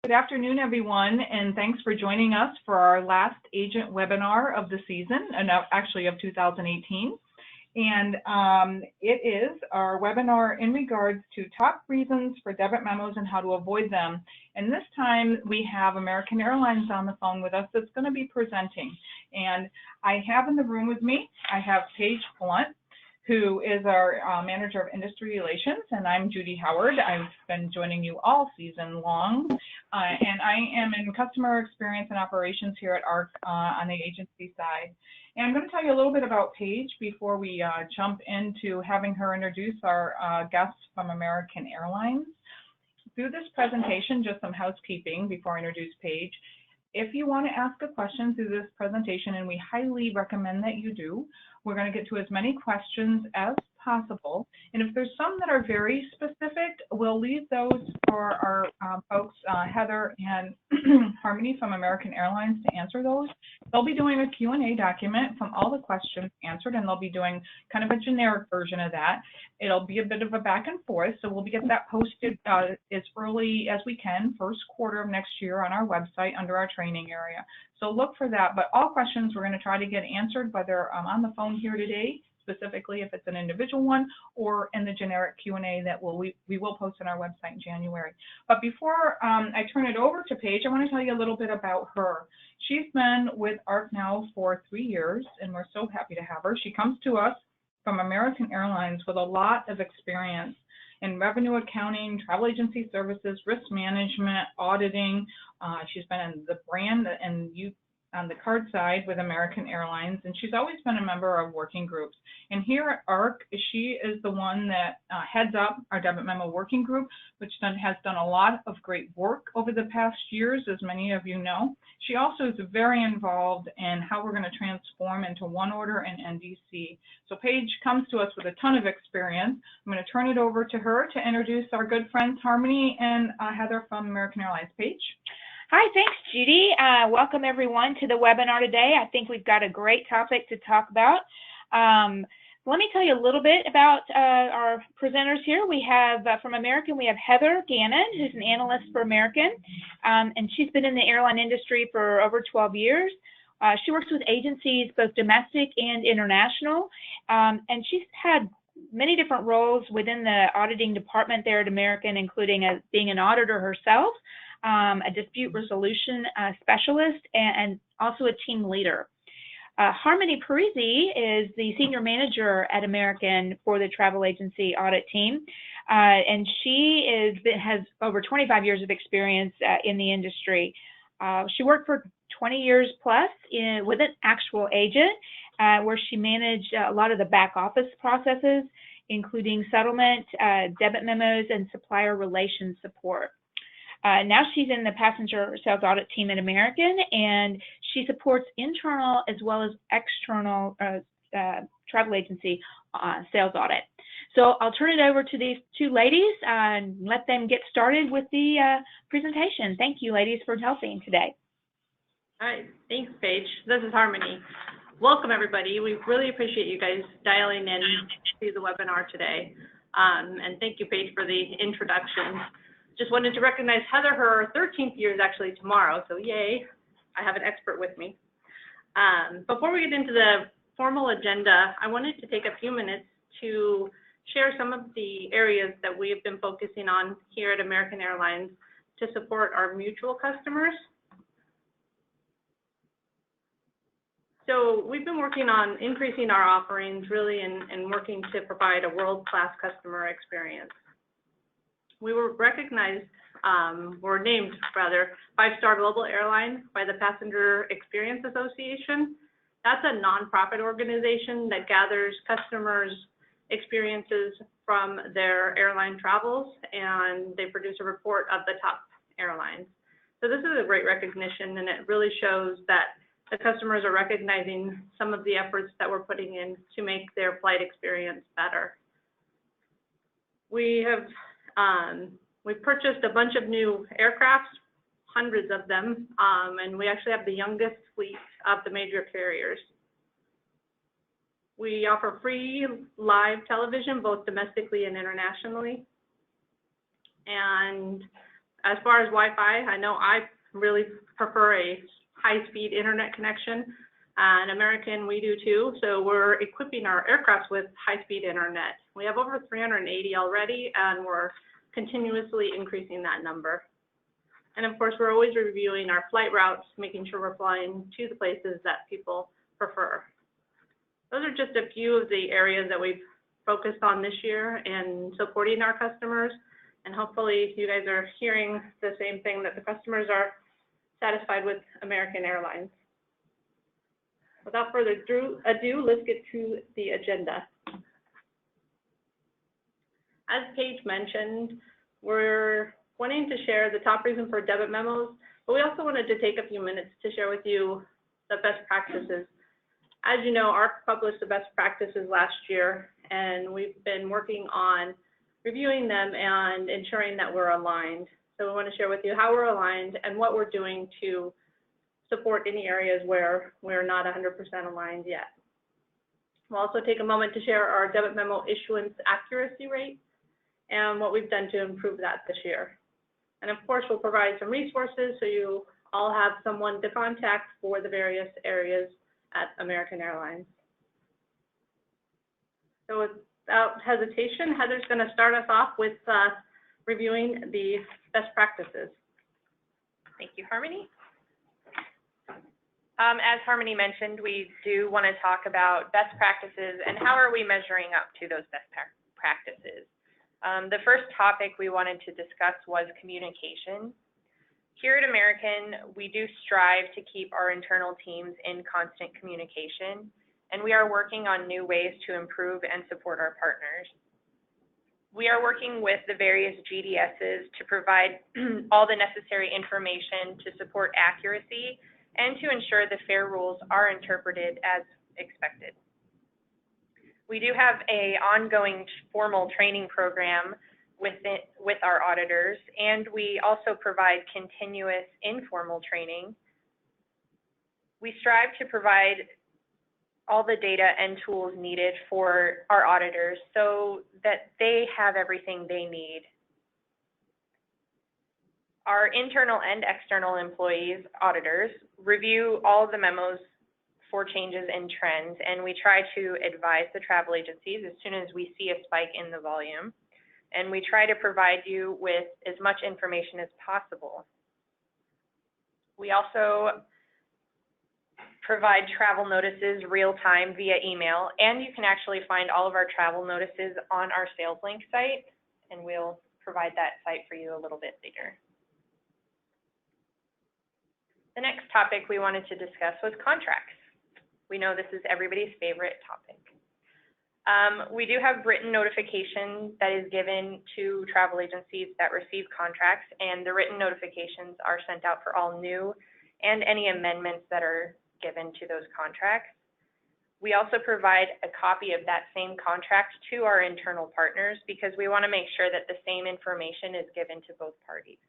Good afternoon, everyone, and thanks for joining us for our last agent webinar of the season, and actually of 2018. And it is our webinar in regards to top reasons for debit memos and how to avoid them. And this time we have American Airlines on the phone with us that's going to be presenting. And I have in the room with me, I have Paige Blunt, who is our Manager of Industry Relations, and I'm Judy Howard. I've been joining you all season long, and I am in customer experience and operations here at ARC on the agency side. And I'm going to tell you a little bit about Paige before we jump into having her introduce our guests from American Airlines. Through this presentation, just some housekeeping before I introduce Paige. If you want to ask a question through this presentation, and we highly recommend that you do, we're going to get to as many questions as possible. And if there's some that are very specific, we'll leave those for our folks, Heather and Harmony from American Airlines, to answer those. They'll be doing a Q&A document from all the questions answered, and they'll be doing kind of a generic version of that. It'll be a bit of a back and forth, so we'll get that posted as early as we can, first quarter of next year, on our website under our training area. So look for that, but all questions we're going to try to get answered, whether on the phone here today, specifically if it's an individual one, or in the generic Q&A that we will post on our website in January. But before I turn it over to Paige, I want to tell you a little bit about her. She's been with ARC now for 3 years, and we're so happy to have her. She comes to us from American Airlines with a lot of experience in revenue accounting, travel agency services, risk management, auditing. She's been in the brand and on the card side with American Airlines, and she's always been a member of working groups. And here at ARC, she is the one that heads up our debit memo working group, which has done a lot of great work over the past years, as many of you know. She also is very involved in how we're going to transform into one order and NDC. So Paige comes to us with a ton of experience. I'm going to turn it over to her to introduce our good friends Harmony and Heather from American Airlines. Paige? Hi, thanks, Judy. Welcome, everyone, to the webinar today. I think we've got a great topic to talk about. Let me tell you a little bit about our presenters here. We have, from American, we have Heather Gannon, who's an analyst for American, and she's been in the airline industry for over 12 years. She works with agencies, both domestic and international, and she's had many different roles within the auditing department there at American, including being an auditor herself, a dispute resolution specialist, and also a team leader. Harmony Parisi is the senior manager at American for the travel agency audit team, and she has over 25 years of experience in the industry. She worked for 20 years plus with an actual agent, where she managed a lot of the back office processes, including settlement, debit memos, and supplier relations support. Now she's in the passenger sales audit team at American, and she supports internal as well as external travel agency sales audit. So I'll turn it over to these two ladies and let them get started with the presentation. Thank you, ladies, for helping today. All right, thanks, Paige. This is Harmony. Welcome, everybody. We really appreciate you guys dialing in to the webinar today. And thank you, Paige, for the introduction. Just wanted to recognize Heather. Her 13th year is actually tomorrow, so yay, I have an expert with me. Before we get into the formal agenda, I wanted to take a few minutes to share some of the areas that we have been focusing on here at American Airlines to support our mutual customers. So we've been working on increasing our offerings, really, and working to provide a world-class customer experience. We were recognized, or named rather, 5-star global airline by the Passenger Experience Association. That's a nonprofit organization that gathers customers' experiences from their airline travels, and they produce a report of the top airlines. So this is a great recognition, and it really shows that the customers are recognizing some of the efforts that we're putting in to make their flight experience better. We've purchased a bunch of new aircrafts, hundreds of them, and we actually have the youngest fleet of the major carriers. We offer free live television, both domestically and internationally. And As far as Wi-Fi, I know I really prefer a high-speed internet connection, and American, we do too. So we're equipping our aircrafts with high-speed internet. We have over 380 already, and we're continuously increasing that number. And of course, we're always reviewing our flight routes, making sure we're flying to the places that people prefer. Those are just a few of the areas that we've focused on this year in supporting our customers. And hopefully you guys are hearing the same thing, that the customers are satisfied with American Airlines. Without further ado, let's get to the agenda. As Paige mentioned, we're wanting to share the top reason for debit memos, but we also wanted to take a few minutes to share with you the best practices. As you know, ARC published the best practices last year, and we've been working on reviewing them and ensuring that we're aligned. So we want to share with you how we're aligned and what we're doing to support any areas where we're not 100% aligned yet. We'll also take a moment to share our debit memo issuance accuracy rate and what we've done to improve that this year. And of course, we'll provide some resources so you all have someone to contact for the various areas at American Airlines. So without hesitation, Heather's going to start us off with reviewing the best practices. Thank you, Harmony. As Harmony mentioned, we do want to talk about best practices and how are we measuring up to those best practices. The first topic we wanted to discuss was communication. Here at American, we do strive to keep our internal teams in constant communication, and we are working on new ways to improve and support our partners. We are working with the various GDSs to provide all the necessary information to support accuracy and to ensure the fare rules are interpreted as expected. We do have an ongoing formal training program with our auditors, and we also provide continuous informal training. We strive to provide all the data and tools needed for our auditors so that they have everything they need. Our internal and external employees, auditors, review all of the memos for changes in trends, and we try to advise the travel agencies as soon as we see a spike in the volume. And we try to provide you with as much information as possible. We also provide travel notices real time via email, and you can actually find all of our travel notices on our sales link site, and we'll provide that site for you a little bit later. The next topic we wanted to discuss was contracts. We know this is everybody's favorite topic. We do have written notification that is given to travel agencies that receive contracts, and the written notifications are sent out for all new and any amendments that are given to those contracts. We also provide a copy of that same contract to our internal partners because we want to make sure that the same information is given to both parties.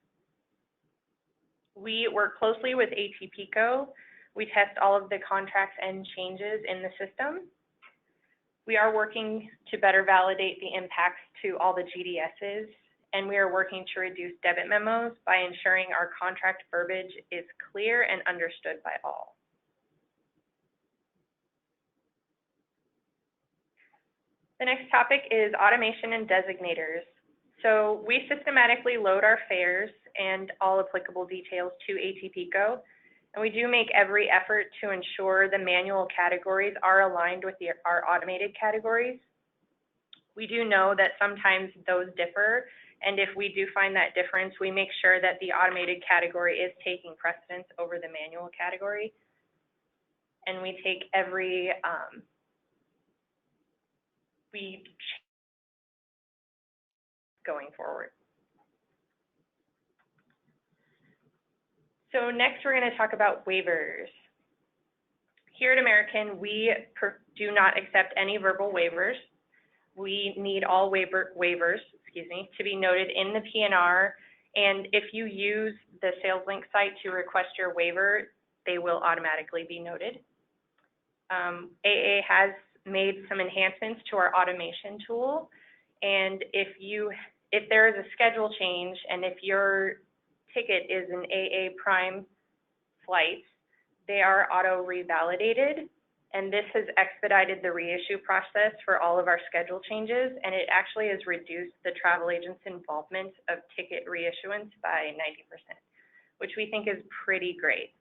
We work closely with ATPCO. We test all of the contracts and changes in the system. We are working to better validate the impacts to all the GDSs, and we are working to reduce debit memos by ensuring our contract verbiage is clear and understood by all. The next topic is automation and designators. So we systematically load our fares and all applicable details to ATPCO, and we do make every effort to ensure the manual categories are aligned with our automated categories. We do know that sometimes those differ, and if we do find that difference, we make sure that the automated category is taking precedence over the manual category. And we take every, going forward. So next we're going to talk about waivers. Here at American, we do not accept any verbal waivers. We need all waivers, to be noted in the PNR, and if you use the sales link site to request your waiver, they will automatically be noted. AA has made some enhancements to our automation tool, and if there is a schedule change and if your ticket is an AA prime flight, they are auto revalidated, and this has expedited the reissue process for all of our schedule changes, and it actually has reduced the travel agent's involvement of ticket reissuance by 90%, which we think is pretty great.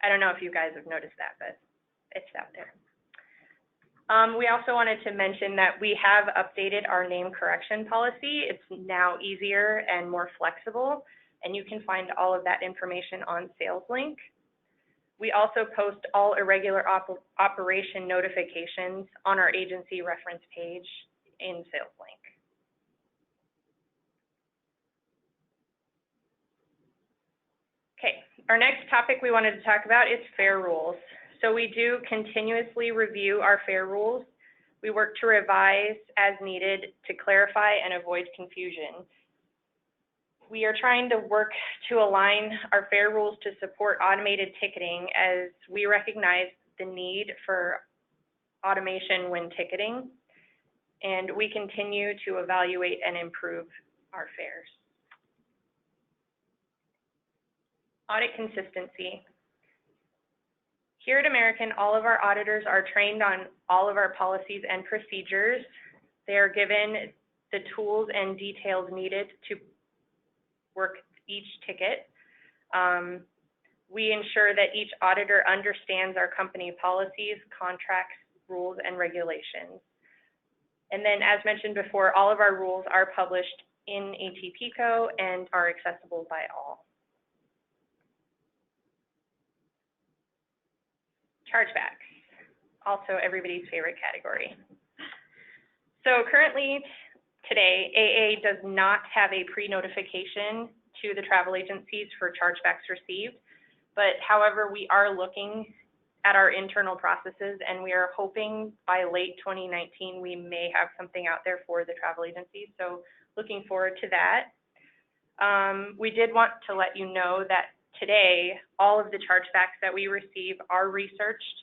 I don't know if you guys have noticed that, but it's out there. We also wanted to mention that we have updated our name correction policy. It's now easier and more flexible, and you can find all of that information on SalesLink. We also post all irregular operation notifications on our agency reference page in SalesLink. Okay, our next topic we wanted to talk about is fare rules. So we do continuously review our fare rules. We work to revise as needed to clarify and avoid confusion. We are trying to work to align our fare rules to support automated ticketing, as we recognize the need for automation when ticketing, and we continue to evaluate and improve our fares. Audit consistency. Here at American, all of our auditors are trained on all of our policies and procedures. They are given the tools and details needed to work each ticket. We ensure that each auditor understands our company policies, contracts, rules, and regulations. And then, as mentioned before, all of our rules are published in ATPCO and are accessible by all. Chargebacks, also everybody's favorite category. So currently, today, AA does not have a pre-notification to the travel agencies for chargebacks received, but however, we are looking at our internal processes, and we are hoping by late 2019 we may have something out there for the travel agencies, so looking forward to that. We did want to let you know that today, all of the chargebacks that we receive are researched,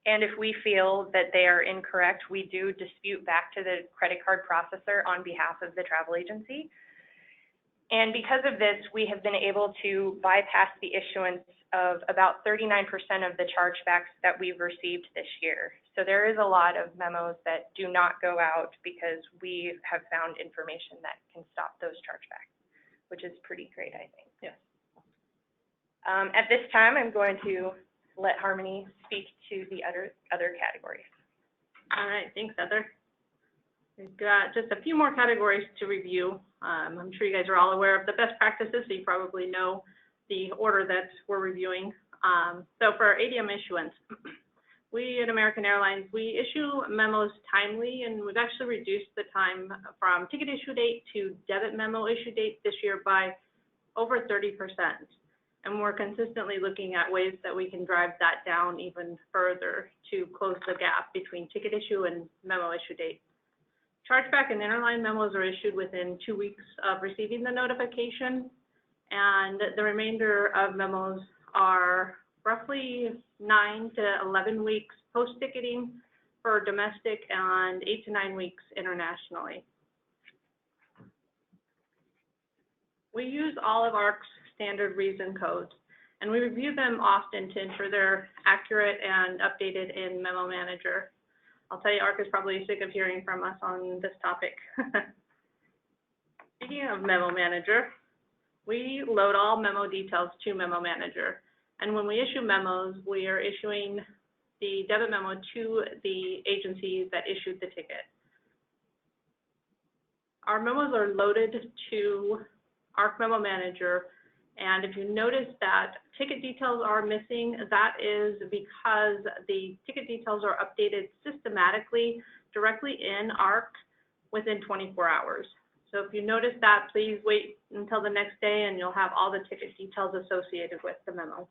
and if we feel that they are incorrect, we do dispute back to the credit card processor on behalf of the travel agency. And because of this, we have been able to bypass the issuance of about 39% of the chargebacks that we've received this year. So there is a lot of memos that do not go out because we have found information that can stop those chargebacks, which is pretty great, I think. Yes. At this time, I'm going to let Harmony speak to the other categories. All right, thanks, Heather. We've got just a few more categories to review. I'm sure you guys are all aware of the best practices, so you probably know the order that we're reviewing. So for ADM issuance, we at American Airlines, we issue memos timely, and we've actually reduced the time from ticket issue date to debit memo issue date this year by over 30%. And we're consistently looking at ways that we can drive that down even further to close the gap between ticket issue and memo issue date. Chargeback and interline memos are issued within 2 weeks of receiving the notification, and the remainder of memos are roughly 9 to 11 weeks post-ticketing for domestic and 8 to 9 weeks internationally. We use all of ARC's standard reason codes, and we review them often to ensure they're accurate and updated in Memo Manager. I'll tell you, ARC is probably sick of hearing from us on this topic. Speaking of Memo Manager, we load all memo details to Memo Manager, and when we issue memos, we are issuing the debit memo to the agency that issued the ticket. Our memos are loaded to ARC Memo Manager, and if you notice that ticket details are missing, that is because the ticket details are updated systematically directly in ARC within 24 hours. So if you notice that, please wait until the next day and you'll have all the ticket details associated with the memo.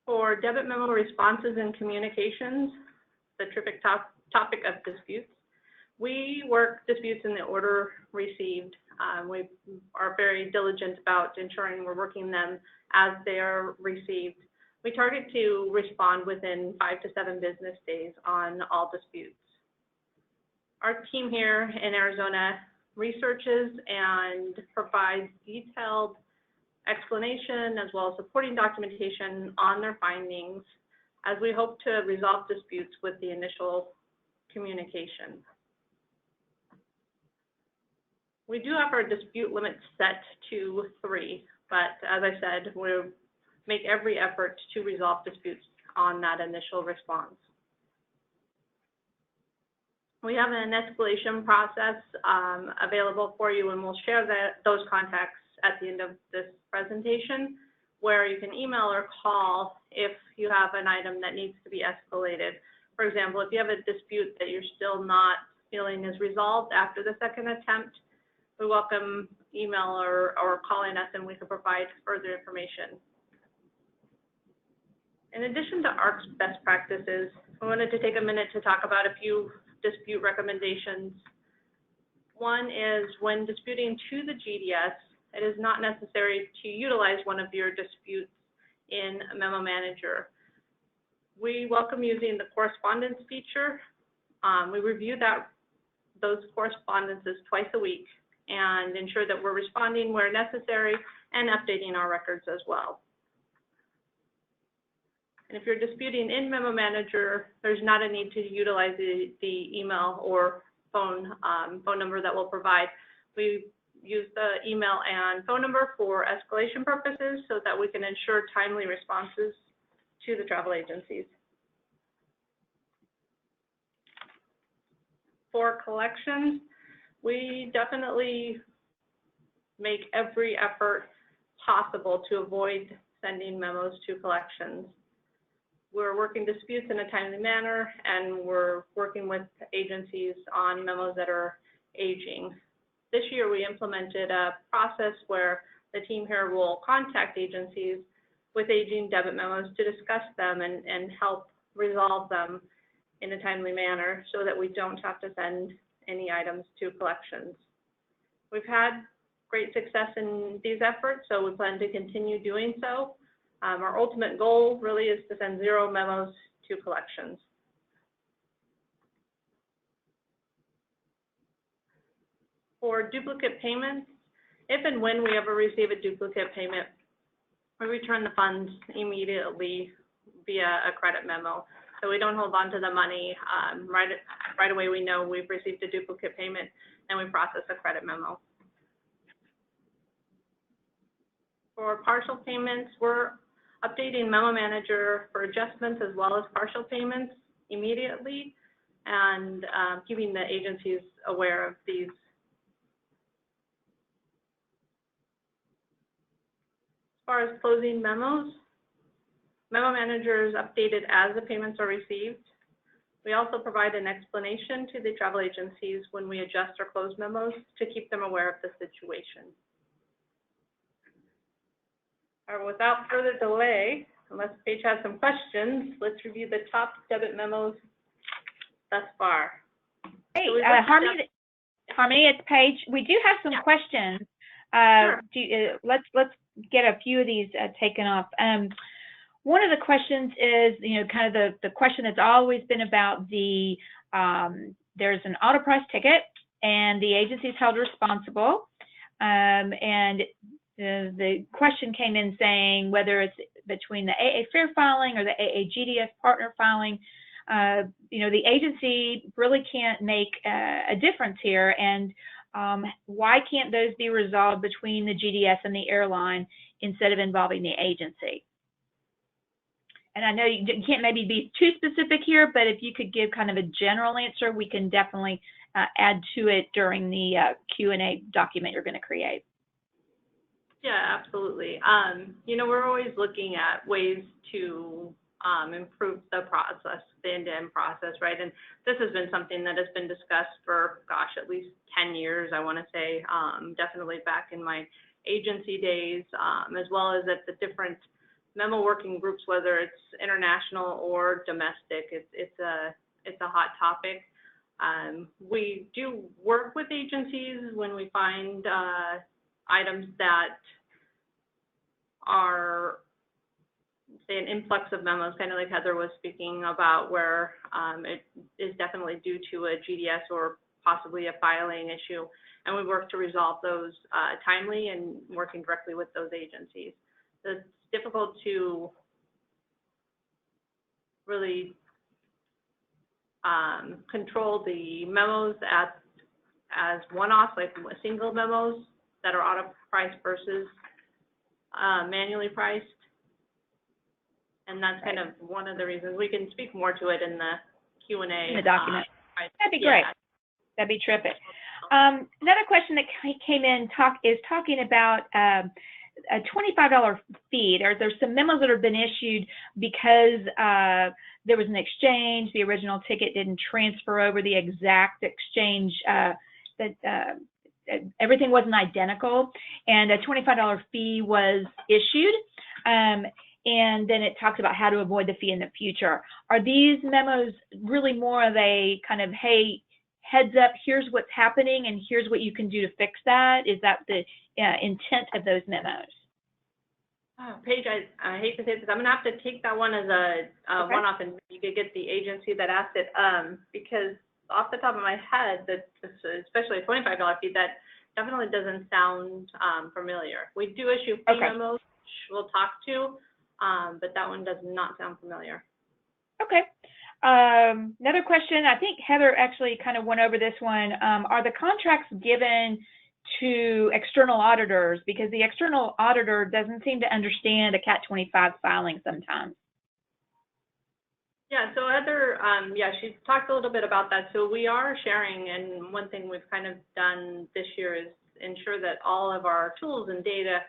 For debit memo responses and communications, the terrific topic of disputes, we work disputes in the order received. We are very diligent about ensuring we're working them as they are received. We target to respond within 5 to 7 business days on all disputes. Our team here in Arizona researches and provides detailed explanation as well as supporting documentation on their findings, as we hope to resolve disputes with the initial communication. We do have our dispute limit set to 3, but as I said, we'll make every effort to resolve disputes on that initial response. We have an escalation process available for you, and we'll share those contacts at the end of this presentation, where you can email or call if you have an item that needs to be escalated. For example, if you have a dispute that you're still not feeling is resolved after the second attempt, we welcome email or calling us, and we can provide further information. In addition to ARC's best practices, I wanted to take a minute to talk about a few dispute recommendations. One is, when disputing to the GDS, it is not necessary to utilize one of your disputes in a Memo Manager. We welcome using the correspondence feature. We review those correspondences twice a week and ensure that we're responding where necessary and updating our records as well. And if you're disputing in Memo Manager, there's not a need to utilize the email or phone number that we'll provide. We use the email and phone number for escalation purposes so that we can ensure timely responses to the travel agencies. For collections, we definitely make every effort possible to avoid sending memos to collections. We're working disputes in a timely manner, and we're working with agencies on memos that are aging. This year, we implemented a process where the team here will contact agencies with aging debit memos to discuss them and help resolve them in a timely manner so that we don't have to send any items to collections. We've had great success in these efforts, so we plan to continue doing so. Our ultimate goal really is to send 0 memos to collections. For duplicate payments, if and when we ever receive a duplicate payment, we return the funds immediately via a credit memo. So we don't hold on to the money. Right away we know we've received a duplicate payment, and we process a credit memo. For partial payments, we're updating Memo Manager for adjustments as well as partial payments immediately, and keeping the agencies aware of these. As far as closing memos, Memo Manager is updated as the payments are received. We also provide an explanation to the travel agencies when we adjust or close memos to keep them aware of the situation. All right, without further delay, unless Paige has some questions, let's review the top debit memos thus far. Hey, Harmony, it's Paige. We do have some questions. Sure. Let's get a few of these taken off. One of the questions is, kind of the question that's always been about the, there's an auto price ticket and the agency is held responsible. And the question came in saying whether it's between the AA Fair filing or the AA GDS partner filing, the agency really can't make a difference here. And why can't those be resolved between the GDS and the airline instead of involving the agency? And I know you can't maybe be too specific here, but if you could give kind of a general answer, we can definitely add to it during the Q&A document you're going to create. Yeah, absolutely. We're always looking at ways to improve the process, the end-to-end process, right? And this has been something that has been discussed for, at least 10 years, I want to say, definitely back in my agency days, as well as at the different memo working groups, whether it's international or domestic. It's a hot topic. We do work with agencies when we find items that are, say, an influx of memos, kind of like Heather was speaking about, where it is definitely due to a GDS or possibly a filing issue. And we work to resolve those timely and working directly with those agencies. So it's difficult to really control the memos as one-offs, like single memos that are auto-priced versus manually priced. And that's kind of one of the reasons. We can speak more to it in the Q&A. In the document. That'd be great. That'd be terrific. Another question that came in is talking about a $25 fee. There's some memos that have been issued because there was an exchange. The original ticket didn't transfer over the exact exchange. Everything wasn't identical, and a $25 fee was issued. And then it talks about how to avoid the fee in the future. Are these memos really more of a kind of, hey, heads up, here's what's happening and here's what you can do to fix that? Is that the intent of those memos? Paige, I hate to say this, I'm going to have to take that one as a one-off, and you could get the agency that asked it, because off the top of my head, especially a $25 fee, that definitely doesn't sound familiar. We do issue fee memos, which we'll talk to, but that one does not sound familiar. Okay. Another question, I think Heather actually kind of went over this one. Are the contracts given to external auditors? Because the external auditor doesn't seem to understand a Cat 25 filing sometimes. Yeah, so Heather, she talked a little bit about that. So we are sharing, and one thing we've kind of done this year is ensure that all of our tools and data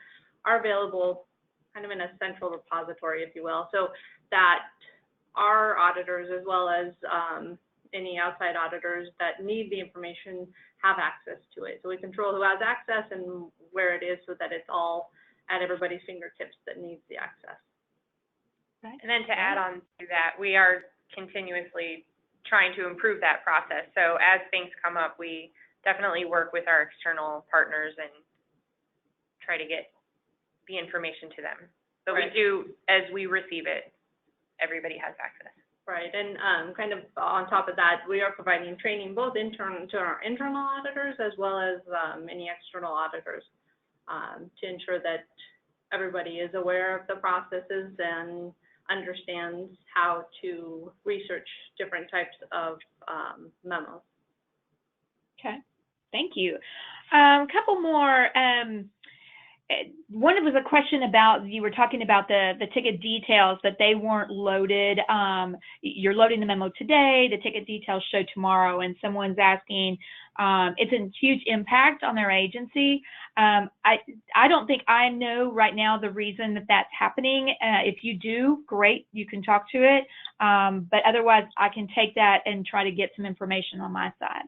are available kind of in a central repository, if you will, so that our auditors, as well as any outside auditors that need the information, have access to it. So we control who has access and where it is, so that it's all at everybody's fingertips that needs the access. And then to add on to that, we are continuously trying to improve that process. So as things come up, we definitely work with our external partners and try to get the information to them. But we do, as we receive it, everybody has access. Right, and kind of on top of that, we are providing training both internal to our internal auditors as well as any external auditors to ensure that everybody is aware of the processes and understands how to research different types of memos. Okay, thank you. A couple more. One was a question about, you were talking about the ticket details, that they weren't loaded. You're loading the memo today, the ticket details show tomorrow, and someone's asking, it's a huge impact on their agency. I don't think I know right now the reason that that's happening. If you do, great, you can talk to it. But otherwise, I can take that and try to get some information on my side.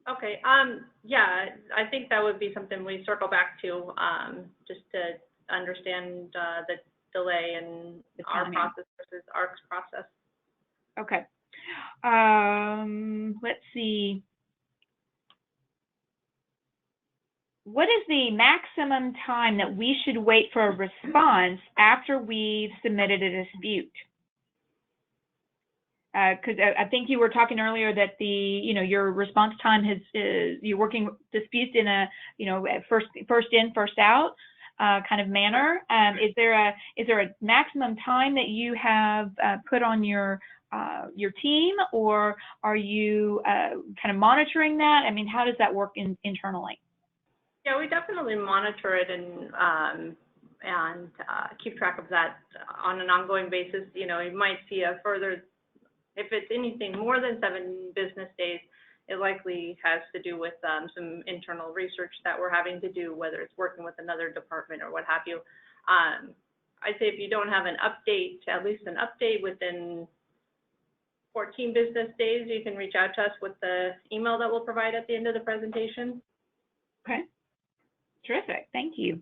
Okay, yeah, I think that would be something we circle back to, just to understand the delay in our process versus ARC's process. Okay. Let's see. What is the maximum time that we should wait for a response after we've submitted a dispute? Because I think you were talking earlier that your response time you're working disputes in a first in, first out kind of manner. Is there a maximum time that you have put on your team, or are you kind of monitoring that? I mean, how does that work internally? Yeah, we definitely monitor it and keep track of that on an ongoing basis. You might see a further. If it's anything more than 7 business days, it likely has to do with some internal research that we're having to do, whether it's working with another department or what have you. I'd say if you don't have an update, at least an update within 14 business days, you can reach out to us with the email that we'll provide at the end of the presentation. Okay, terrific, thank you.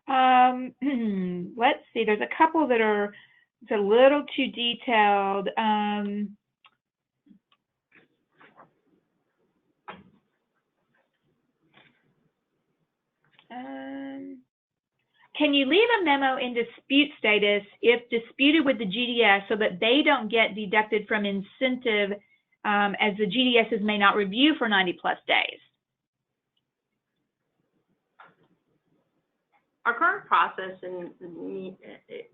Let's see, there's a couple that are it's a little too detailed. can you leave a memo in dispute status if disputed with the GDS so that they don't get deducted from incentive as the GDSs may not review for 90 plus days? Our current process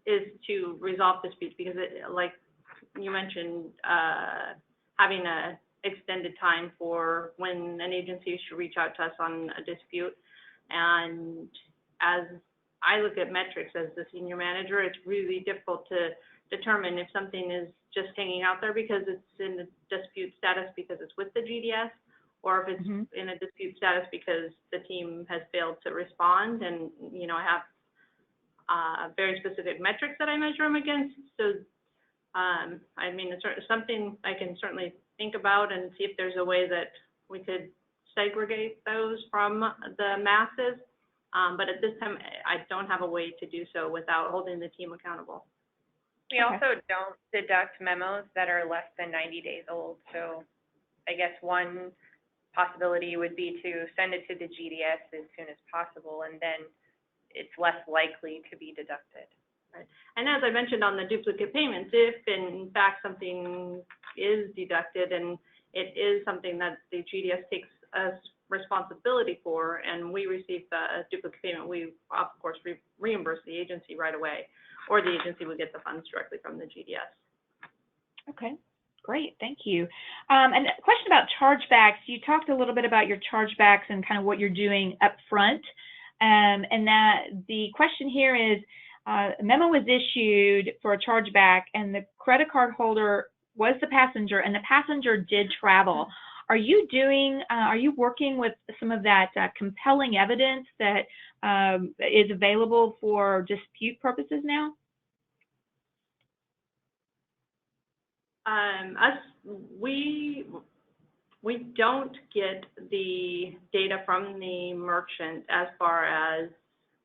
is to resolve disputes because, like you mentioned, having a extended time for when an agency should reach out to us on a dispute. And as I look at metrics as the senior manager, it's really difficult to determine if something is just hanging out there because it's in a dispute status because it's with the GDS, or if it's in a dispute status because the team has failed to respond. And, you know, I have very specific metrics that I measure them against. So, I mean, it's something I can certainly think about and see if there's a way that we could segregate those from the masses. But at this time, I don't have a way to do so without holding the team accountable. We also don't deduct memos that are less than 90 days old. So I guess one possibility would be to send it to the GDS as soon as possible, and then it's less likely to be deducted. Right. And as I mentioned on the duplicate payments, if in fact something is deducted and it is something that the GDS takes us responsibility for, and we receive the duplicate payment, we of course reimburse the agency right away, or the agency would get the funds directly from the GDS. Okay, great, thank you. And a question about chargebacks. You talked a little bit about your chargebacks and kind of what you're doing up front, and that the question here is, a memo was issued for a chargeback and the credit card holder was the passenger and the passenger did travel. Are you working with some of that compelling evidence that is available for dispute purposes now? We don't get the data from the merchant as far as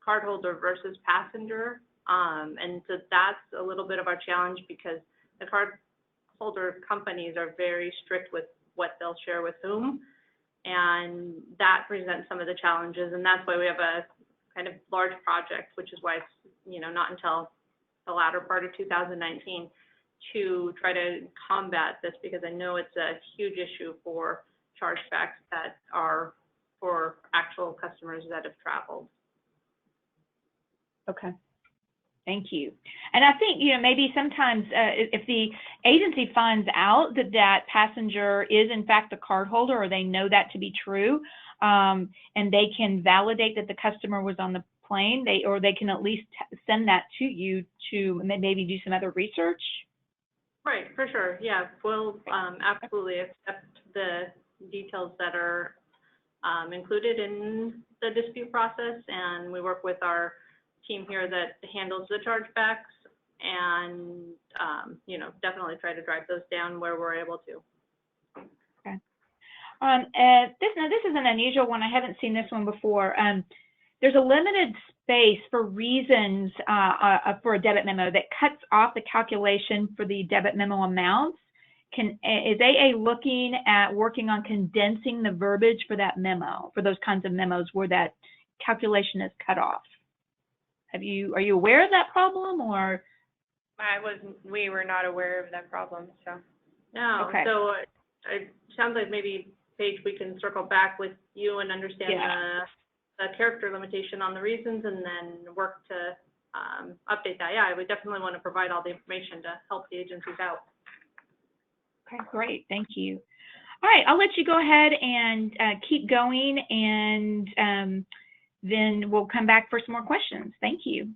cardholder versus passenger, and so that's a little bit of our challenge because the cardholder companies are very strict with what they'll share with whom, and that presents some of the challenges, and that's why we have a kind of large project, which is why it's, you know, not until the latter part of 2019 to try to combat this, because I know it's a huge issue for chargebacks that are for actual customers that have traveled. Okay, thank you. And I think, you know, maybe sometimes if the agency finds out that that passenger is in fact the cardholder, or they know that to be true, and they can validate that the customer was on the plane, they can at least send that to you to maybe do some other research. Right, for sure. Yeah, we'll absolutely accept the details that are included in the dispute process, and we work with our team here that handles the chargebacks, and you know, definitely try to drive those down where we're able to. Okay. This is an unusual one. I haven't seen this one before. There's a limited space for reasons for a debit memo that cuts off the calculation for the debit memo amounts. Is AA working on condensing the verbiage for that memo, for those kinds of memos where that calculation is cut off? Are you aware of that problem, or? We were not aware of that problem, so. No, okay. So it sounds like maybe, Paige, we can circle back with you and understand the character limitation on the reasons, and then work to update that. Yeah, I would definitely want to provide all the information to help the agencies out. Okay, great, thank you. All right, I'll let you go ahead and keep going, and then we'll come back for some more questions. Thank you.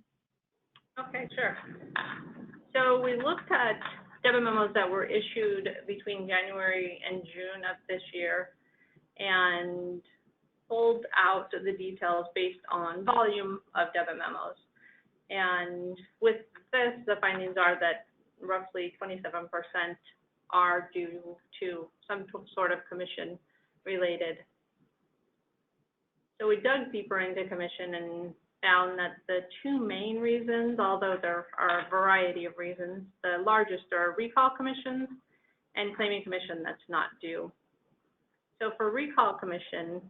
Okay, sure. So we looked at debit memos that were issued between January and June of this year, and pulled out the details based on volume of debit memos. And with this, the findings are that roughly 27% are due to some sort of commission related. So we dug deeper into commission and found that the two main reasons, although there are a variety of reasons, the largest are recall commissions and claiming commission that's not due. So for recall commission,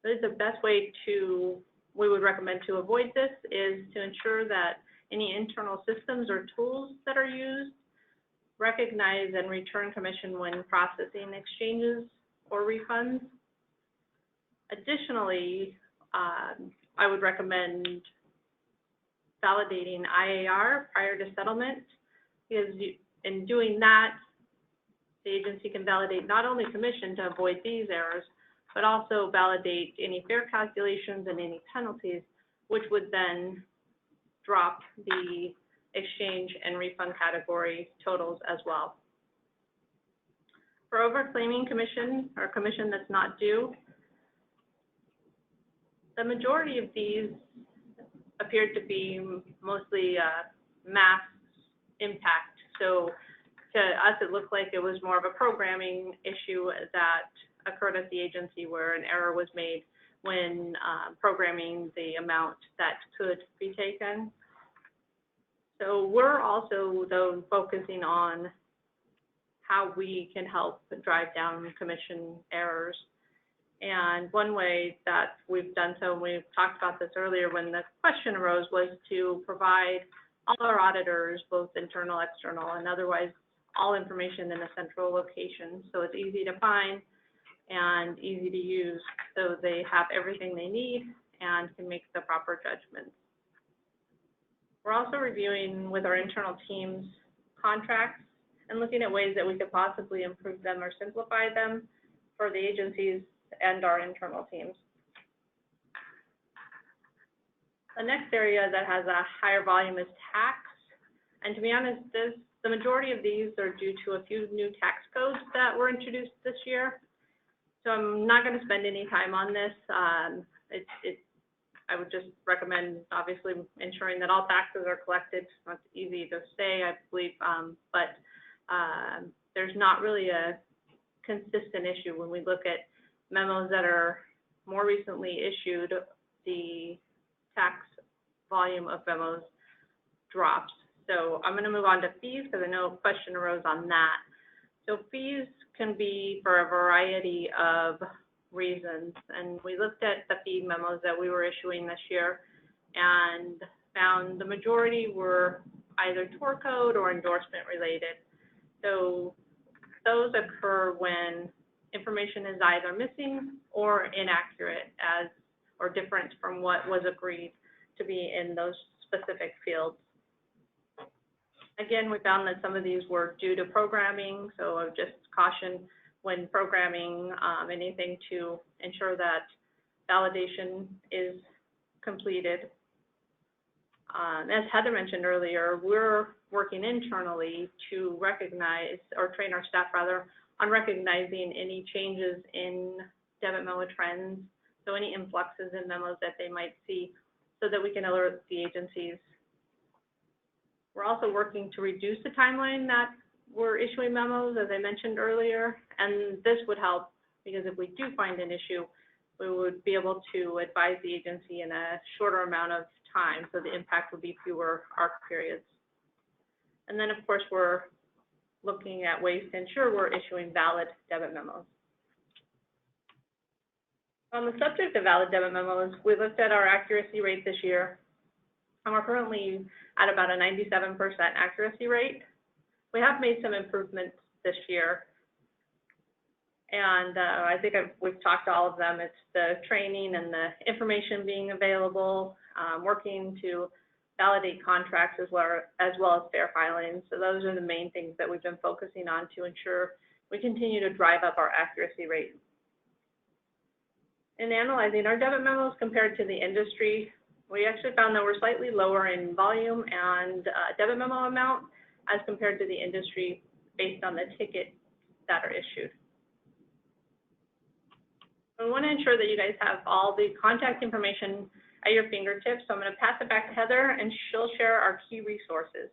this is the best way to we would recommend to avoid this is to ensure that any internal systems or tools that are used recognize and return commission when processing exchanges or refunds. Additionally, I would recommend validating IAR prior to settlement, because in doing that, the agency can validate not only commission to avoid these errors, but also validate any fare calculations and any penalties, which would then drop the exchange and refund category totals as well. For overclaiming commission or commission that's not due, the majority of these appeared to be mostly mass impact. So to us, it looked like it was more of a programming issue that occurred at the agency where an error was made when programming the amount that could be taken. So we're also, though, focusing on how we can help drive down commission errors. And one way that we've done so, and we've talked about this earlier when the question arose, was to provide all our auditors, both internal, external, and otherwise, all information in a central location. So it's easy to find and easy to use, so they have everything they need and can make the proper judgments. We're also reviewing with our internal teams contracts and looking at ways that we could possibly improve them or simplify them for the agencies and our internal teams. The next area that has a higher volume is tax. And to be honest, the majority of these are due to a few new tax codes that were introduced this year. So I'm not going to spend any time on this. I would just recommend, obviously, ensuring that all taxes are collected. It's easy to say, I believe, but there's not really a consistent issue. When we look at memos that are more recently issued, the tax volume of memos drops. So I'm going to move on to fees because I know a question arose on that. So fees can be for a variety of reasons, and we looked at the fee memos that we were issuing this year and found the majority were either tour code or endorsement related. So those occur when information is either missing or inaccurate or different from what was agreed to be in those specific fields. Again, we found that some of these were due to programming, so I would just caution when programming anything to ensure that validation is completed. As Heather mentioned earlier, we're working internally to recognize, or train our staff rather, on recognizing any changes in debit memo trends, so any influxes in memos that they might see, so that we can alert the agencies. We're also working to reduce the timeline that we're issuing memos, as I mentioned earlier, and this would help because if we do find an issue, we would be able to advise the agency in a shorter amount of time, so the impact would be fewer arc periods. And then, of course, we're looking at ways to ensure we're issuing valid debit memos. On the subject of valid debit memos, we looked at our accuracy rate this year, and we're currently at about a 97% accuracy rate. We have made some improvements this year, and I think we've talked to all of them. It's the training and the information being available, working to validate contracts as well as fare filings. So those are the main things that we've been focusing on to ensure we continue to drive up our accuracy rate. In analyzing our debit memos compared to the industry, we actually found that we're slightly lower in volume and debit memo amount as compared to the industry based on the tickets that are issued. We want to ensure that you guys have all the contact information at your fingertips, so I'm going to pass it back to Heather, and she'll share our key resources.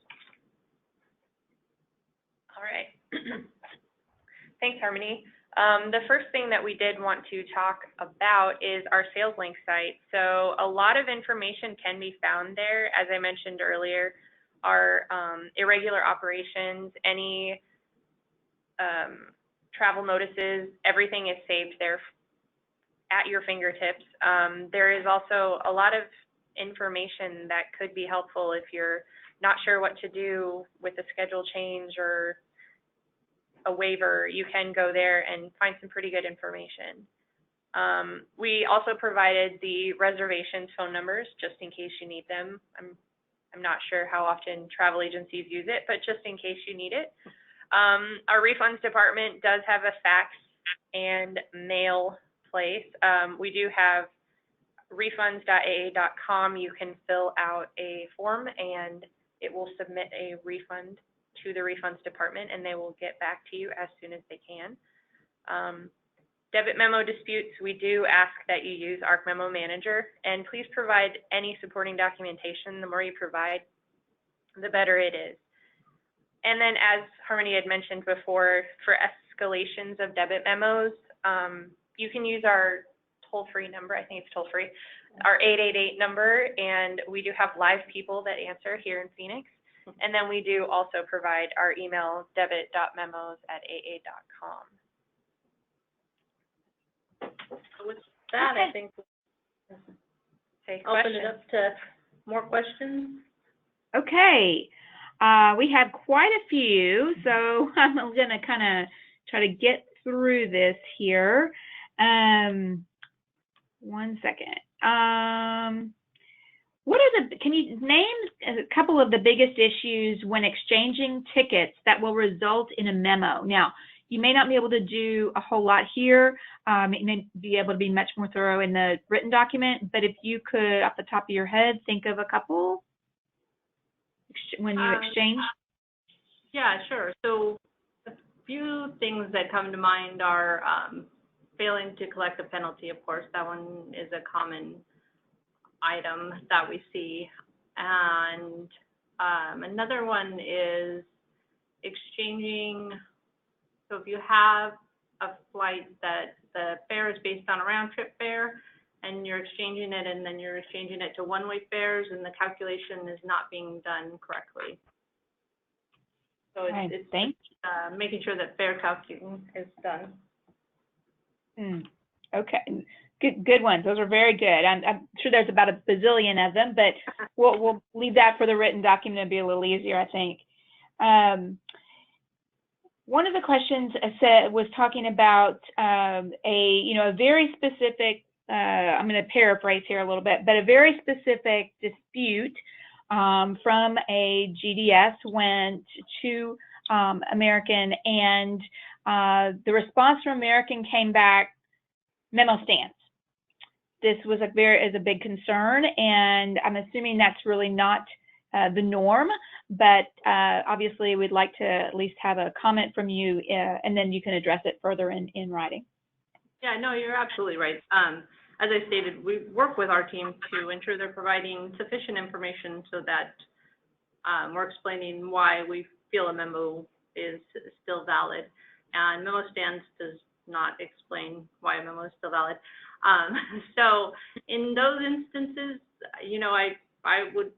All right. Thanks, Harmony. The first thing that we did want to talk about is our sales link site. So a lot of information can be found there. As I mentioned earlier, our irregular operations, any travel notices, everything is saved there at your fingertips. There is also a lot of information that could be helpful if you're not sure what to do with a schedule change or a waiver. You can go there and find some pretty good information. We also provided the reservations phone numbers just in case you need them. I'm not sure how often travel agencies use it, but just in case you need it. Our refunds department does have a fax and mail place. We do have refunds.aa.com. You can fill out a form and it will submit a refund to the refunds department and they will get back to you as soon as they can. Debit memo disputes, we do ask that you use ARC Memo Manager, and please provide any supporting documentation. The more you provide, the better it is. And then, as Harmony had mentioned before, for escalations of debit memos, you can use our toll-free number. I think it's toll-free, our 888 number, and we do have live people that answer here in Phoenix. And then we do also provide our email, debit.memos@aa.com. So with that, I think we'll open it up to more questions. Okay. We had quite a few, so I'm going to kind of try to get through this here. 1 second. Can you name a couple of the biggest issues when exchanging tickets that will result in a memo? Now, you may not be able to do a whole lot here. You may be able to be much more thorough in the written document, but if you could, off the top of your head, think of a couple when you exchange. Yeah, sure. So a few things that come to mind are failing to collect a penalty, of course. That one is a common item that we see. And another one is exchanging. So if you have a flight that the fare is based on a round trip fare and you're exchanging it and then you're exchanging it to one-way fares and the calculation is not being done correctly. So it's making sure that fare calculating is done. Okay, good ones. Those are very good. I'm sure there's about a bazillion of them, but we'll leave that for the written document. It'll be a little easier, I think. One of the questions was talking about a very specific, I'm going to paraphrase here a little bit, but a very specific dispute from a GDS went to American, and the response from American came back, memo stands. This was a big concern, and I'm assuming that's really not the norm, but obviously we'd like to at least have a comment from you, and then you can address it further in writing. Yeah, no, you're absolutely right. As I stated, we work with our team to ensure they're providing sufficient information so that we're explaining why we feel a memo is still valid. And memo stands does not explain why a memo is still valid. So in those instances, I would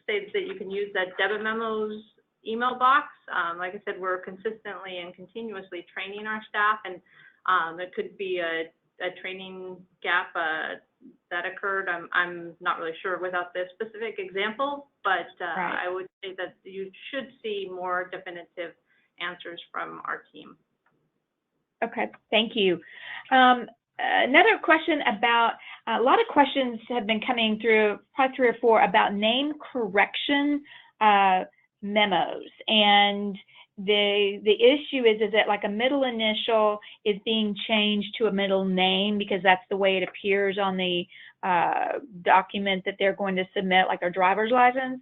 say that you can use that debit memos email box. Like I said, we're consistently and continuously training our staff, and it could be a training gap that occurred. I'm not really sure without this specific example, but right. I would say that you should see more definitive answers from our team. Okay, thank you. Another question about, a lot of questions have been coming through, probably 3 or 4, about name correction memos. And the issue is that like a middle initial is being changed to a middle name because that's the way it appears on the document that they're going to submit, like their driver's license.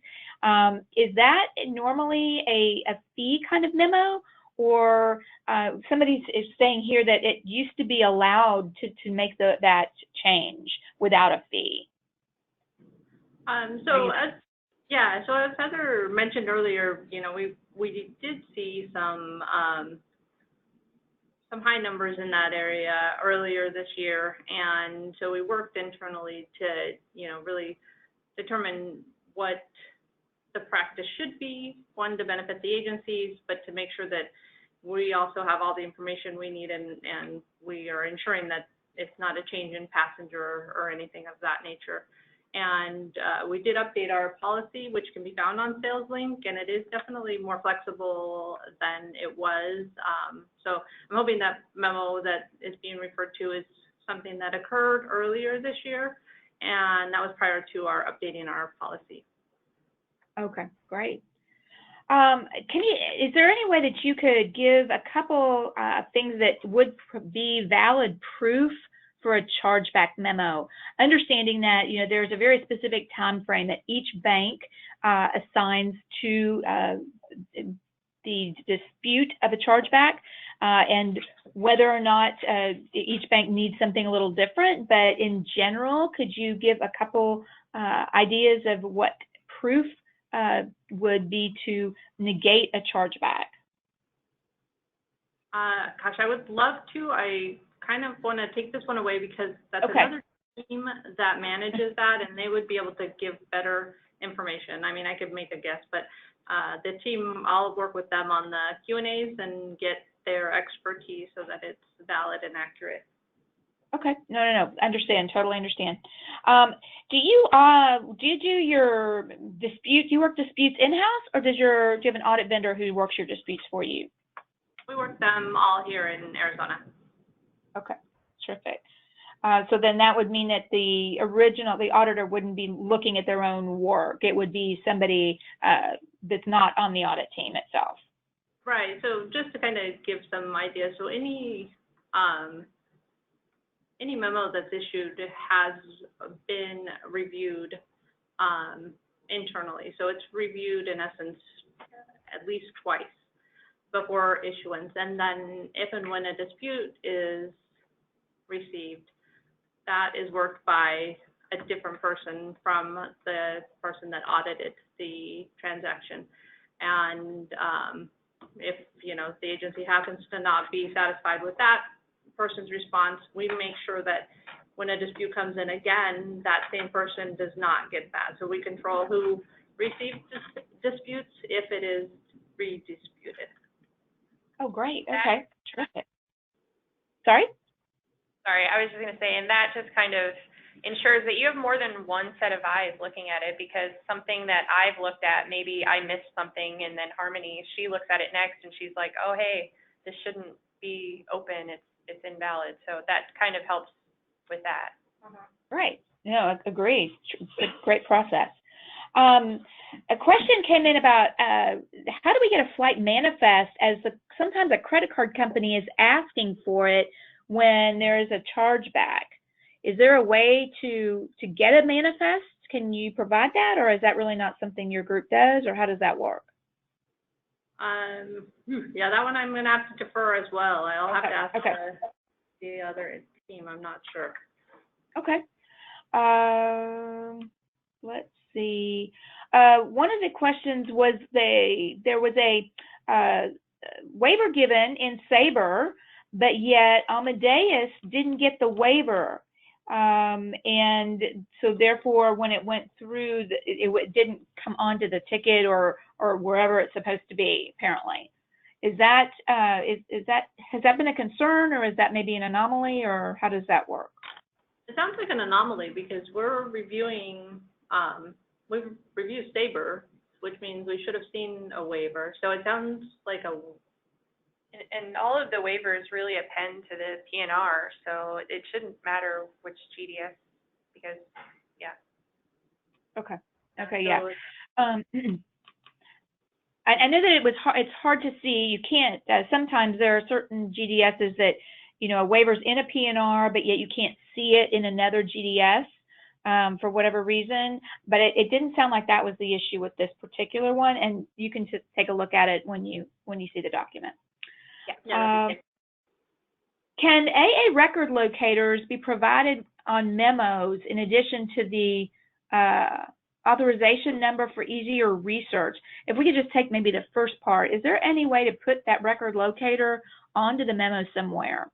Is that normally a fee kind of memo? Or somebody is saying here that it used to be allowed to make that change without a fee. So as Heather mentioned earlier, we did see some high numbers in that area earlier this year, and so we worked internally to really determine what the practice should be, one, to benefit the agencies, but to make sure that we also have all the information we need, and we are ensuring that it's not a change in passenger or anything of that nature. And we did update our policy, which can be found on SalesLink, and it is definitely more flexible than it was. So I'm hoping that memo that is being referred to is something that occurred earlier this year, and that was prior to our updating our policy. Okay, great. Is there any way that you could give a couple things that would be valid proof for a chargeback memo, understanding that there's a very specific time frame that each bank assigns to the dispute of a chargeback, and whether or not each bank needs something a little different. But in general, could you give a couple ideas of what proof would be to negate a chargeback? Gosh, I would love to. I kind of want to take this one away because that's Okay. another team that manages that, and they would be able to give better information. I mean, I could make a guess, but the team, I'll work with them on the Q&As and get their expertise so that it's valid and accurate. Okay, no, understand, totally understand. Do you do your dispute? Do you work disputes in-house, or do you have an audit vendor who works your disputes for you? We work them all here in Arizona. Okay, terrific. So then that would mean that the auditor wouldn't be looking at their own work. It would be somebody that's not on the audit team itself. Right. So just to kind of give some ideas, so any memo that's issued has been reviewed internally. So it's reviewed in essence at least twice before issuance. And then if and when a dispute is received, that is worked by a different person from the person that audited the transaction. And if the agency happens to not be satisfied with that person's response, we make sure that when a dispute comes in again, that same person does not get that. So we control who receives disputes if it is redisputed. Oh, great. Okay, terrific. Sorry, I was just going to say, and that just kind of ensures that you have more than one set of eyes looking at it, because something that I've looked at, maybe I missed something, and then Harmony, she looks at it next and she's like, oh, hey, this shouldn't be open, it's invalid. So that kind of helps with that. Right. No, agreed. It's a great process. A question came in about how do we get a flight manifest, as sometimes a credit card company is asking for it when there is a chargeback. Is there a way to get a manifest? Can you provide that, or is that really not something your group does, or how does that work? Yeah, that one I'm going to have to defer as well. I'll have to ask Okay. the other team. I'm not sure. Okay. Let's see. One of the questions was there was a waiver given in Sabre, but yet Amadeus didn't get the waiver. And so therefore, when it went through, it didn't come onto the ticket or wherever it's supposed to be, apparently. Has that been a concern, or is that maybe an anomaly, or how does that work? It sounds like an anomaly because we're reviewing, we've reviewed Sabre, which means we should have seen a waiver. So it sounds like a... And all of the waivers really append to the PNR, so it shouldn't matter which GDS, because, yeah. Okay, yeah. I know that it's hard to see. You can't, sometimes there are certain GDSs that, a waiver's in a PNR, but yet you can't see it in another GDS for whatever reason. But it didn't sound like that was the issue with this particular one, and you can just take a look at it when you see the document. Yeah. Can AA record locators be provided on memos in addition to the authorization number for easier research? If we could just take maybe the first part, is there any way to put that record locator onto the memo somewhere?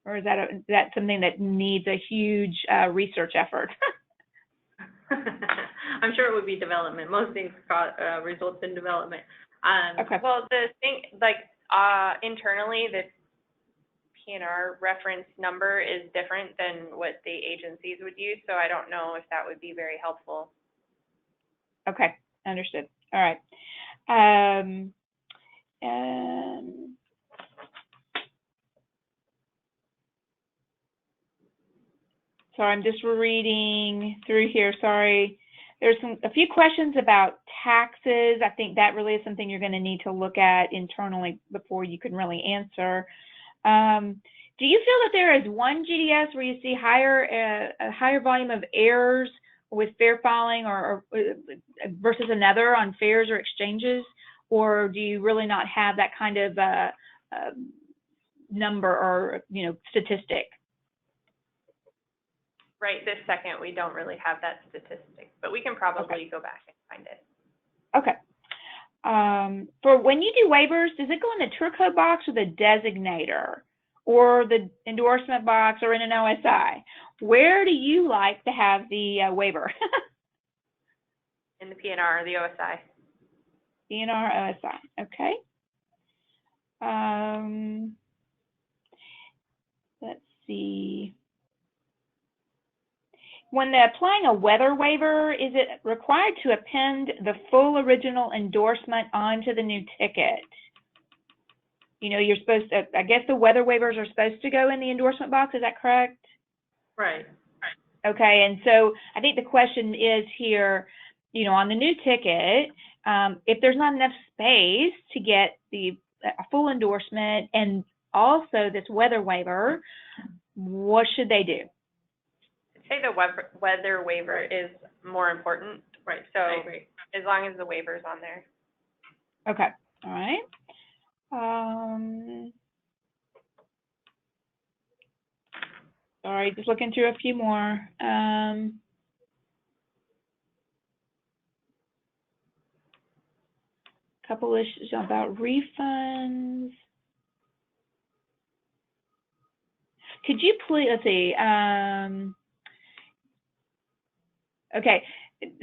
Or is that something that needs a huge research effort? I'm sure it would be development. Most things results in development. Okay. Well, the thing, internally, the P&R reference number is different than what the agencies would use, so I don't know if that would be very helpful. Okay, understood. All right. Sorry, I'm just reading through here. Sorry. There's a few questions about taxes. I think that really is something you're going to need to look at internally before you can really answer. Do you feel that there is one GDS where you see a higher volume of errors with fare filing or versus another on fares or exchanges, or do you really not have that kind of number or statistic? Right this second, we don't really have that statistic, but we can probably go back and find it. Okay. For when you do waivers, does it go in the tour code box or the designator, or the endorsement box, or in an OSI? Where do you like to have the waiver? In the P&R or the OSI? P&R, OSI. Okay. Let's see. When applying a weather waiver, is it required to append the full original endorsement onto the new ticket? You're supposed to, I guess the weather waivers are supposed to go in the endorsement box, is that correct? Right. Okay, and so I think the question is here, on the new ticket, if there's not enough space to get a full endorsement and also this weather waiver, what should they do? I'd say the weather waiver is more important. Right. So I agree. as long as the waiver's on there. Okay. All right. Sorry, just looking through a few more. Couple issues about refunds. Could you please, let's see, okay,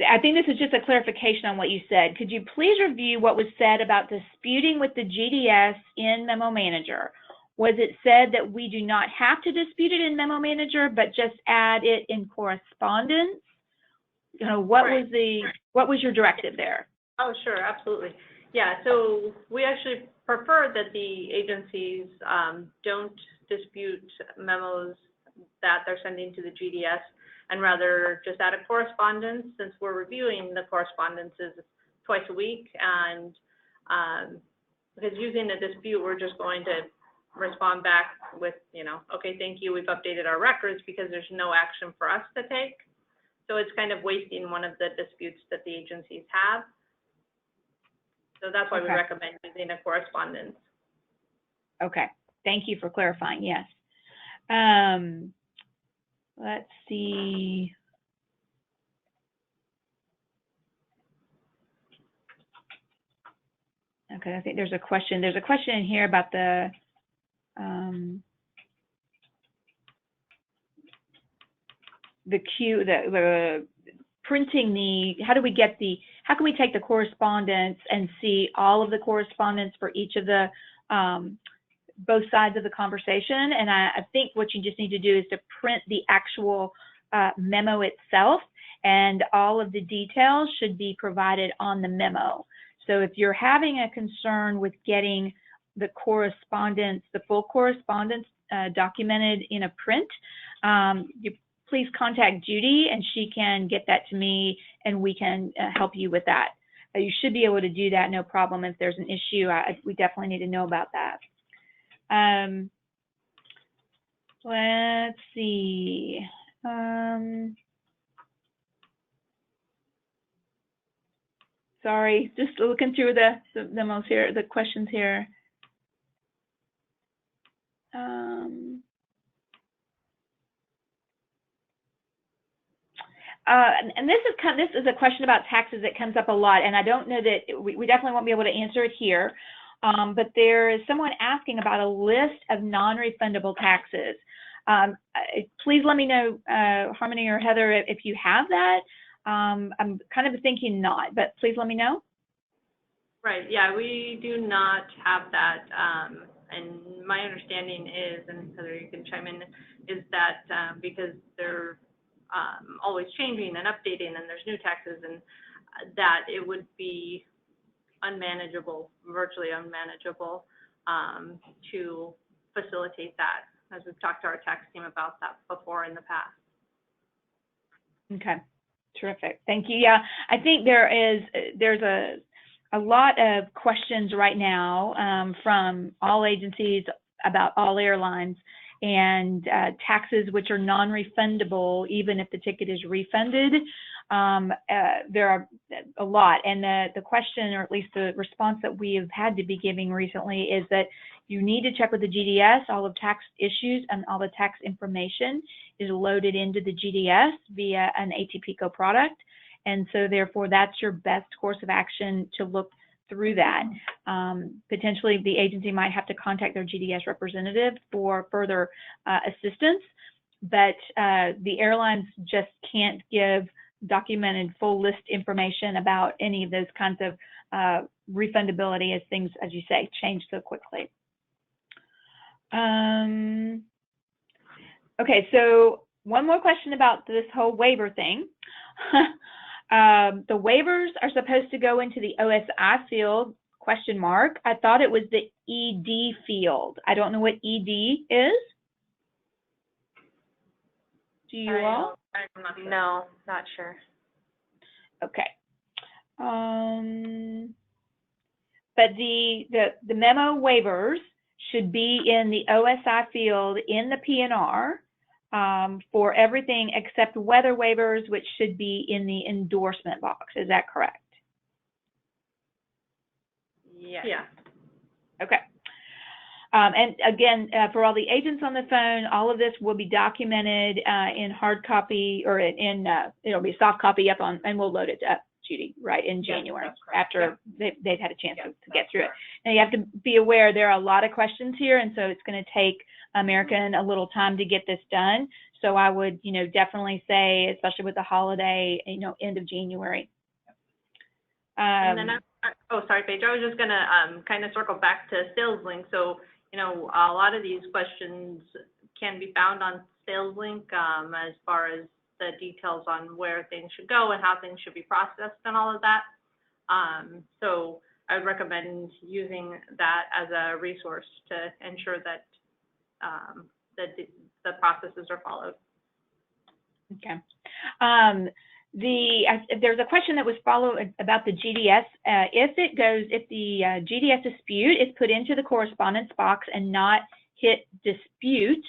I think this is just a clarification on what you said. Could you please review what was said about disputing with the GDS in Memo Manager? Was it said that we do not have to dispute it in Memo Manager, but just add it in correspondence? What was your directive there? Oh, sure, absolutely. Yeah, so we actually prefer that the agencies don't dispute memos that they're sending to the GDS, and rather just add a correspondence, since we're reviewing the correspondences twice a week, and because using a dispute, we're just going to respond back with, okay, thank you, we've updated our records, because there's no action for us to take. So it's kind of wasting one of the disputes that the agencies have. So that's why we recommend using a correspondence. Okay, thank you for clarifying, yes. Let's see. Okay, I think there's a question. There's a question in here about the printing how can we take the correspondence and see all of the correspondence for each of the both sides of the conversation? And I think what you just need to do is to print the actual memo itself, and all of the details should be provided on the memo. So if you're having a concern with getting the correspondence, the full correspondence documented in a print, please contact Judy and she can get that to me and we can help you with that. You should be able to do that, no problem. If there's an issue, we definitely need to know about that. Let's see. Sorry, just looking through the memos here, the questions here. And this is a question about taxes that comes up a lot, and I don't know that we definitely won't be able to answer it here. But there is someone asking about a list of non-refundable taxes. Please let me know, Harmony or Heather, if you have that. I'm kind of thinking not, but please let me know. Right, yeah, we do not have that. And my understanding is, and Heather, you can chime in, is that because they're always changing and updating, and there's new taxes, and that it would be unmanageable, virtually unmanageable, to facilitate that, as we've talked to our tax team about that before in the past. Okay, terrific. Thank you. Yeah, I think there's a lot of questions right now from all agencies about all airlines and taxes which are non-refundable even if the ticket is refunded. There are a lot, and the question, or at least the response that we have had to be giving recently, is that you need to check with the GDS. All of tax issues and all the tax information is loaded into the GDS via an ATPCO product, and so therefore that's your best course of action to look through that. Potentially the agency might have to contact their GDS representative for further assistance, but the airlines just can't give documented full list information about any of those kinds of refundability as things, as you say, change so quickly. Okay, so one more question about this whole waiver thing. The waivers are supposed to go into the OSI field, question mark. I thought it was the ED field. I don't know what ED is. Do you all? I'm not sure. No, not sure. Okay. But the memo waivers should be in the OSI field in the PNR for everything except weather waivers, which should be in the endorsement box. Is that correct? Yeah. Okay. And again, for all the agents on the phone, all of this will be documented in hard copy, or it'll be soft copy up on, and we'll load it up, Judy, right, in January, after they've had a chance to get through it. Now you have to be aware there are a lot of questions here, and so it's going to take American a little time to get this done. So I would, definitely say, especially with the holiday, end of January. And then, sorry, Paige, I was just going to kind of circle back to SalesLink. So, a lot of these questions can be found on SalesLink as far as the details on where things should go and how things should be processed and all of that. So I would recommend using that as a resource to ensure that the processes are followed. Okay. There's a question that was followed about the GDS. If the GDS dispute is put into the correspondence box and not hit dispute,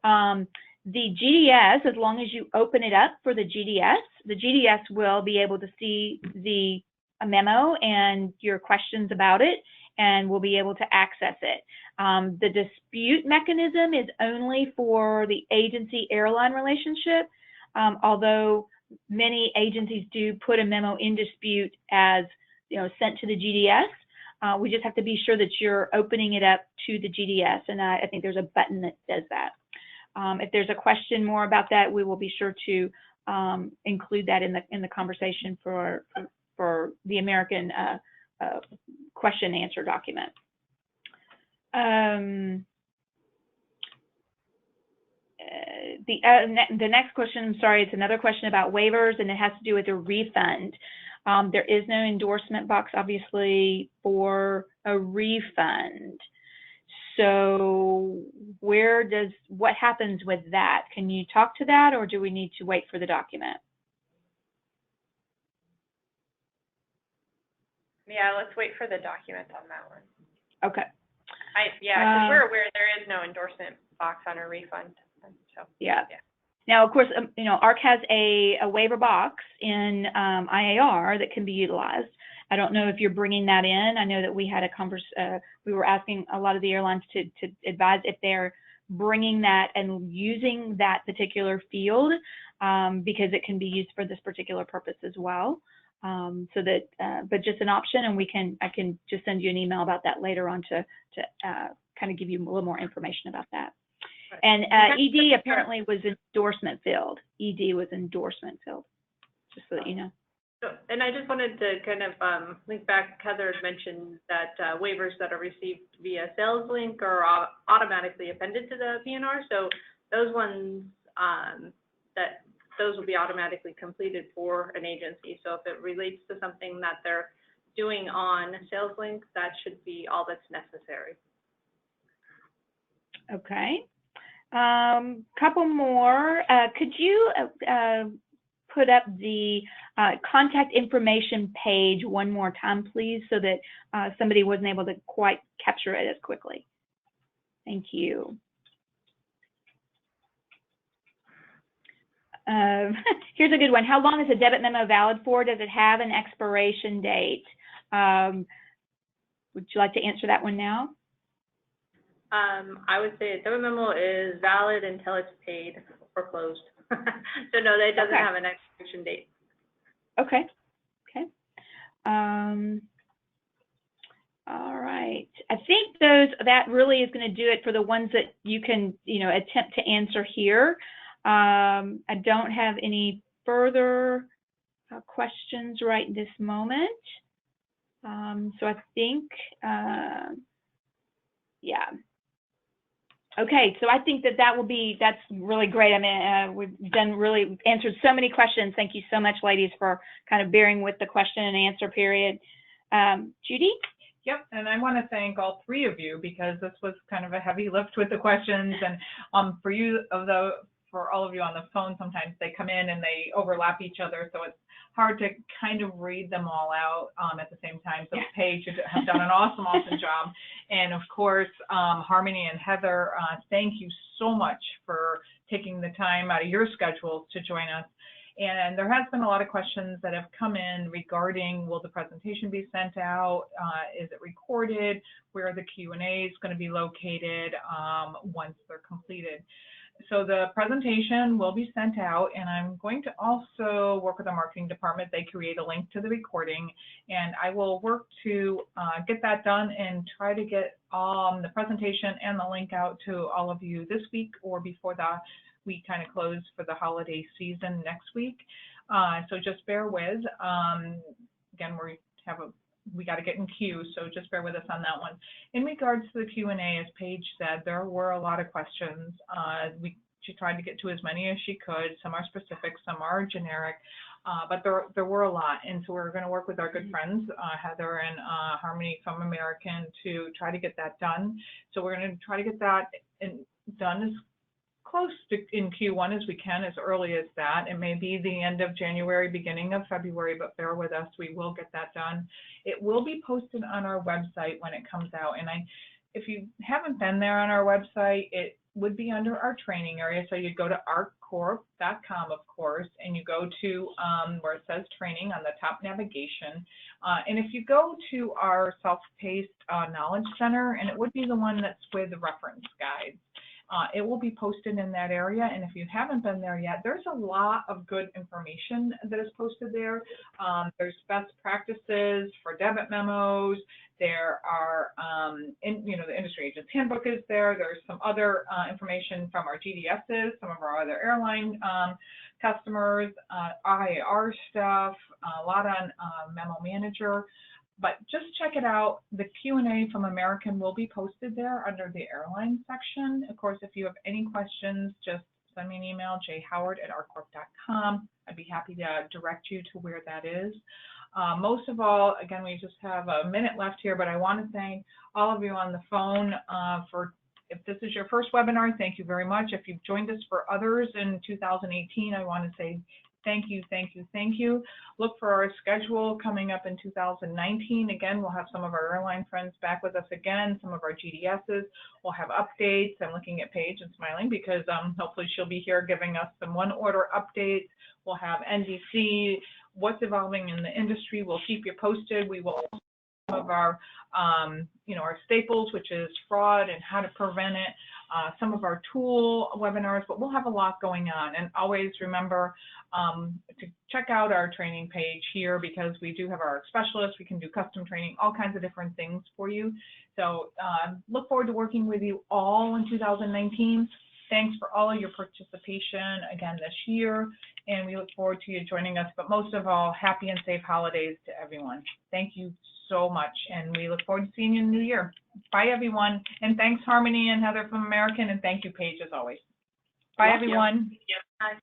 the GDS, as long as you open it up for the GDS will be able to see the memo and your questions about it, and will be able to access it. The dispute mechanism is only for the agency-airline relationship, although many agencies do put a memo in dispute as sent to the GDS. We just have to be sure that you're opening it up to the GDS, and I think there's a button that says that. If there's a question more about that, we will be sure to include that in the conversation for the American question and answer document. The next question, I'm sorry, it's another question about waivers, and it has to do with a refund. There is no endorsement box, obviously, for a refund. So what happens with that? Can you talk to that, or do we need to wait for the document? Yeah, let's wait for the document on that one. Okay. Because we're aware there is no endorsement box on a refund. So, yeah. Now, of course, ARC has a waiver box in IAR that can be utilized. I don't know if you're bringing that in. I know that we had we were asking a lot of the airlines to advise if they're bringing that and using that particular field because it can be used for this particular purpose as well. So that, but just an option, and I can just send you an email about that later on to kind of give you a little more information about that. And ED apparently was endorsement field. ED was endorsement field, just so that you know. So, and I just wanted to kind of link back, Heather had mentioned that waivers that are received via sales link are automatically appended to the PNR. So those ones, those will be automatically completed for an agency. So if it relates to something that they're doing on sales link, that should be all that's necessary. Okay. Couple more. Could you put up the contact information page one more time, please, so that somebody wasn't able to quite capture it as quickly? Thank you. Here's a good one. How long is a debit memo valid for? Does it have an expiration date? Would you like to answer that one now? I would say a debit memo is valid until it's paid or closed. So no, that doesn't have an expiration date. Okay. Okay. All right. I think that really is going to do it for the ones that you can, attempt to answer here. I don't have any further questions right this moment. So I think, yeah. Okay, so I think that's really great. I mean, we've answered so many questions. Thank you so much, ladies, for kind of bearing with the question and answer period. Judy? Yep, and I want to thank all three of you because this was kind of a heavy lift with the questions, and for all of you on the phone, sometimes they come in and they overlap each other, so it's hard to kind of read them all out at the same time. So Paige, you have done an awesome job. And of course, Harmony and Heather, thank you so much for taking the time out of your schedules to join us. And there has been a lot of questions that have come in regarding, will the presentation be sent out? Is it recorded? Where are the Q&As going to be located once they're completed? So the presentation will be sent out, and I'm going to also work with the marketing department. They create a link to the recording, and I will work to get that done and try to get the presentation and the link out to all of you this week or before we kind of close for the holiday season next week. So just bear with. Again, we got to get in queue, so just bear with us on that one. In regards to the Q&A, as Paige said, there were a lot of questions. She tried to get to as many as she could. Some are specific, some are generic, but there were a lot. And so we're going to work with our good friends, Heather and Harmony from American, to try to get that done. So we're going to try to get that done as close to in Q1 as we can, as early as that. It may be the end of January, beginning of February, but bear with us, we will get that done. It will be posted on our website when it comes out, and if you haven't been there on our website, it would be under our training area. So you go to arccorp.com, of course, and you go to where it says training on the top navigation. And if you go to our self-paced knowledge center, and it would be the one that's with the reference guides, it will be posted in that area. And if you haven't been there yet, there's a lot of good information that is posted there. There's best practices for debit memos. There are, the industry agent's handbook is there. There's some other information from our GDSs, some of our other airline customers, IAR stuff, a lot on Memo Manager. But just check it out. The Q&A from American will be posted there under the airline section. Of course, if you have any questions, just send me an email, jhoward@arccorp.com. I'd be happy to direct you to where that is. Most of all, again, we just have a minute left here, but I want to thank all of you on the phone if this is your first webinar, thank you very much. If you've joined us for others in 2018, I want to say thank you, thank you, thank you. Look for our schedule coming up in 2019. Again, we'll have some of our airline friends back with us again, some of our GDSs. We'll have updates. I'm looking at Paige and smiling because hopefully she'll be here giving us some one order updates. We'll have NDC, what's evolving in the industry. We'll keep you posted. We will also have some of our, our staples, which is fraud and how to prevent it. Some of our tool webinars, but we'll have a lot going on. And always remember to check out our training page here because we do have our specialists. We can do custom training, all kinds of different things for you. So look forward to working with you all in 2019. Thanks for all of your participation again this year, and we look forward to you joining us. But most of all, happy and safe holidays to everyone. Thank you so much, and we look forward to seeing you in the new year. Bye, everyone, and thanks, Harmony and Heather from American, and thank you, Paige, as always. Bye, everyone. Bye.